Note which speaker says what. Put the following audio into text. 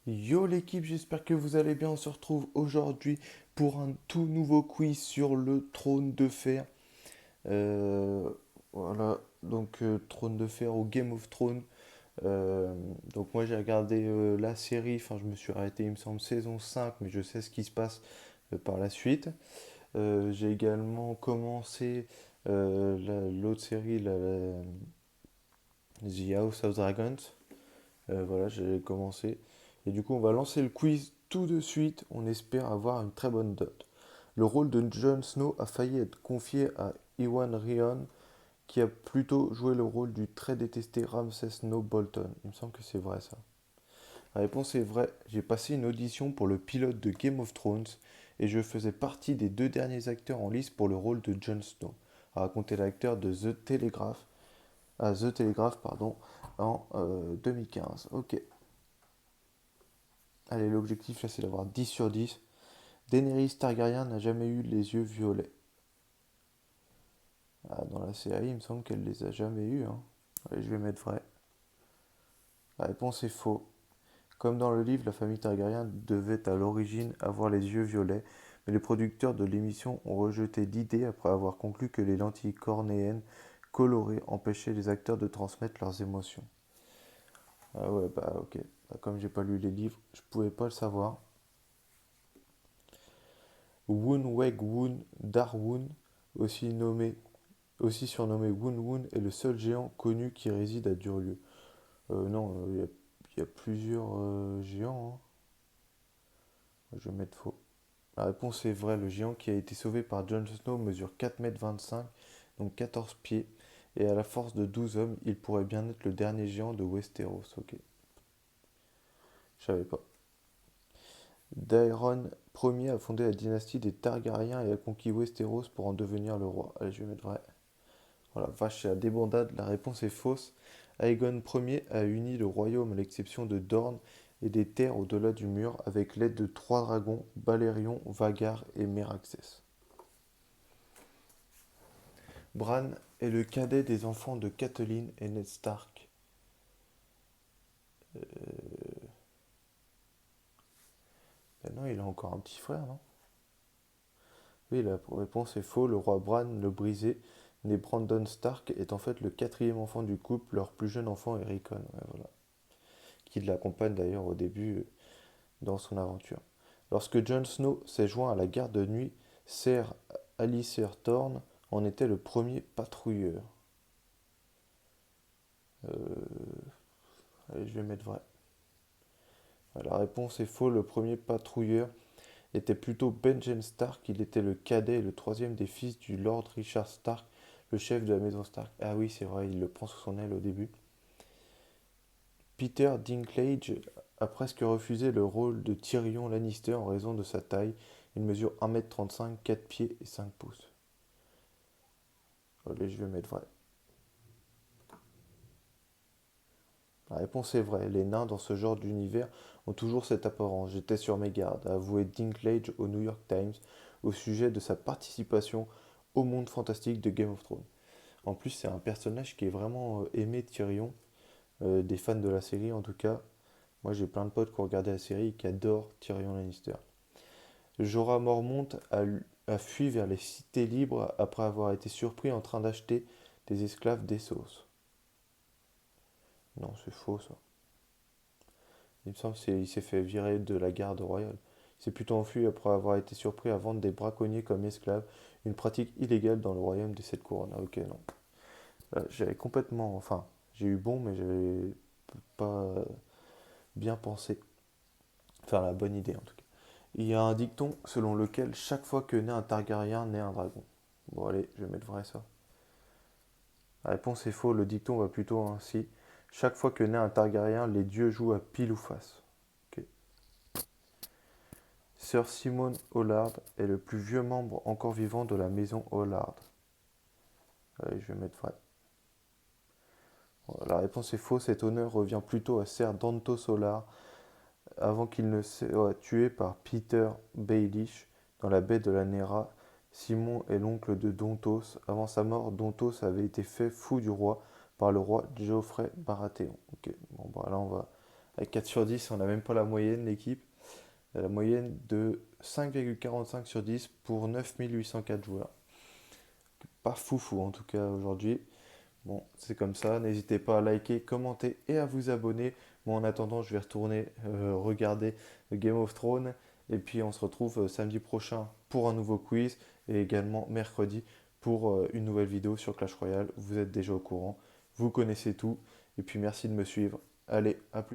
Speaker 1: Yo l'équipe, j'espère que vous allez bien. On se retrouve aujourd'hui pour un tout nouveau quiz sur le trône de fer. Euh, voilà, donc trône de fer ou Game of Thrones. Euh, donc moi j'ai regardé la série, enfin je me suis arrêté il me semble saison 5, mais je sais ce qui se passe par la suite. J'ai également commencé l'autre série, The House of Dragons. Voilà, j'ai commencé. Et du coup, on va lancer le quiz tout de suite. On espère avoir une très bonne note. Le rôle de Jon Snow a failli être confié à Iwan Rheon, qui a plutôt joué le rôle du très détesté Ramsay Snow Bolton. Il me semble que c'est vrai ça. La réponse est vraie. J'ai passé une audition pour le pilote de Game of Thrones et je faisais partie des deux derniers acteurs en lice pour le rôle de Jon Snow, a raconté l'acteur de The Telegraph pardon, en 2015. Ok. Allez, l'objectif là c'est d'avoir 10 sur 10. Daenerys Targaryen n'a jamais eu les yeux violets. Ah, dans la série, il me semble qu'elle les a jamais eus, hein. Allez, je vais mettre vrai. La réponse est faux. Comme dans le livre, la famille Targaryen devait à l'origine avoir les yeux violets, mais les producteurs de l'émission ont rejeté l'idée après avoir conclu que les lentilles cornéennes colorées empêchaient les acteurs de transmettre leurs émotions. Ah ouais, bah ok. Bah, comme j'ai pas lu les livres, je pouvais pas le savoir. Woon Weg Woon Darwoon, aussi nommé aussi surnommé Woon Woon, est le seul géant connu qui réside à Durlieu. Non, il y a plusieurs géants, hein. Je vais mettre faux. La réponse est vraie. Le géant qui a été sauvé par Jon Snow mesure 4,25 m, donc 14 pieds. Et à la force de 12 hommes, il pourrait bien être le dernier géant de Westeros. Ok, je savais pas. Daeron Ier a fondé la dynastie des Targaryens et a conquis Westeros pour en devenir le roi. Allez, je vais mettre vrai. Voilà, vache, c'est la débandade. La réponse est fausse. Aegon Ier a uni le royaume à l'exception de Dorne et des terres au-delà du mur avec l'aide de trois dragons, Balerion, Vagar et Meraxes. Bran est le cadet des enfants de Catelyn et Ned Stark. Ben non, il a encore un petit frère, non? Oui, la réponse est faux. Le roi Bran le brisé, né Brandon Stark, est en fait le quatrième enfant du couple. Leur plus jeune enfant est Rickon, ouais, voilà, qui l'accompagne d'ailleurs au début dans son aventure. Lorsque Jon Snow s'est joint à la garde de nuit, Ser Alliser Thorne en était le premier patrouilleur. Allez, je vais mettre vrai. La réponse est faux. Le premier patrouilleur était plutôt Benjen Stark. Il était le cadet et le troisième des fils du Lord Richard Stark, le chef de la maison Stark. Ah oui, c'est vrai, il le prend sous son aile au début. Peter Dinklage a presque refusé le rôle de Tyrion Lannister en raison de sa taille. Il mesure 1,35 m, 4 pieds et 5 pouces. Allez, je vais mettre vrai. La réponse est vraie. Les nains dans ce genre d'univers ont toujours cette apparence. J'étais sur mes gardes, a avoué Dinklage au New York Times au sujet de sa participation au monde fantastique de Game of Thrones. En plus, c'est un personnage qui est vraiment aimé de Tyrion, des fans de la série en tout cas. Moi, j'ai plein de potes qui ont regardé la série et qui adorent Tyrion Lannister. Jorah Mormont a fui vers les cités libres après avoir été surpris en train d'acheter des esclaves d'Essos. Non, c'est faux ça. Il me semble qu'il s'est fait virer de la garde royale. Il s'est plutôt enfui après avoir été surpris à vendre des braconniers comme esclaves, une pratique illégale dans le royaume des Sept Couronnes. Ah, ok, non. J'avais complètement. Enfin, j'ai eu bon, mais j'avais pas bien pensé. Faire la bonne idée en tout cas. Il y a un dicton selon lequel chaque fois que naît un Targaryen, naît un dragon. Bon, allez, je vais mettre vrai ça. La réponse est faux, le dicton va plutôt ainsi. Chaque fois que naît un Targaryen, les dieux jouent à pile ou face. Ok. Sir Simon Hollard est le plus vieux membre encore vivant de la maison Hollard. Allez, je vais mettre vrai. La réponse est fausse, cet honneur revient plutôt à Sir Dantos Hollard avant qu'il ne soit tué par Peter Baelish dans la baie de la Nera. Simon est l'oncle de Dontos. Avant sa mort, Dontos avait été fait fou du roi par le roi Geoffrey Baratheon. Ok, bon bah là on va Avec 4 sur 10, on n'a même pas la moyenne, l'équipe. Elle a la moyenne de 5,45 sur 10 pour 9804 joueurs. Pas foufou en tout cas aujourd'hui. Bon, c'est comme ça. N'hésitez pas à liker, commenter et à vous abonner. Moi, en attendant, je vais retourner regarder Game of Thrones. Et puis, on se retrouve samedi prochain pour un nouveau quiz et également mercredi pour une nouvelle vidéo sur Clash Royale. Vous êtes déjà au courant, vous connaissez tout. Et puis, merci de me suivre. Allez, à plus.